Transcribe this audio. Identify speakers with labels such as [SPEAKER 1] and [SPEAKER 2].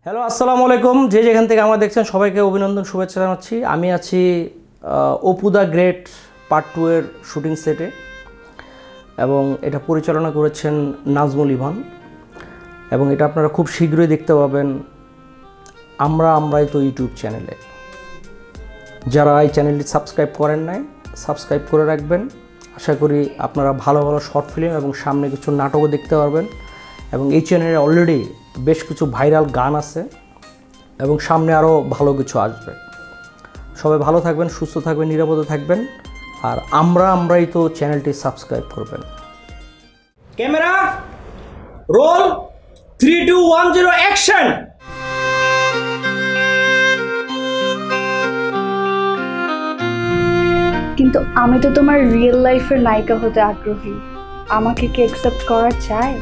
[SPEAKER 1] Hello আসসালামু আলাইকুম। যে যেখান থেকে আমার দেখছেন সবাইকে অভিনন্দন শুভেচ্ছা জানাচ্ছি। আমি আছি অপু দ্য গ্রেট পার্ট 2 এর শুটিং সেটে এবং এটা পরিচালনা করেছেন নাজমুল ইভান এবং এটা আপনারা খুব শীঘ্রই দেখতে পাবেন আমরাই তো ইউটিউব চ্যানেলে। যারা এই চ্যানেলটি সাবস্ক্রাইব করেন নাই সাবস্ক্রাইব করে রাখবেন। আশা করি আপনারা ভালো ভালো শর্ট ফিল্ম এবং সামনে কিছু নাটকও দেখতে পারবেন এবং এই চ্যানেলে অলরেডি বেশ কিছু ভাইরাল গান আছে এবং সামনে আরও ভালো কিছু আসবে। সবাই ভালো থাকবেন, সুস্থ থাকবেন, নিরাপদে থাকবেন আর আমরাই তো চ্যানেলটি সাবস্ক্রাইব করবেন। Camera roll 3 2 1 0 action.
[SPEAKER 2] কিন্তু আমি তো তোমার রিয়েল লাইফের নায়িকা হতে আগ্রহী। আমাকে কি অ্যাকসেপ্ট করা চায়?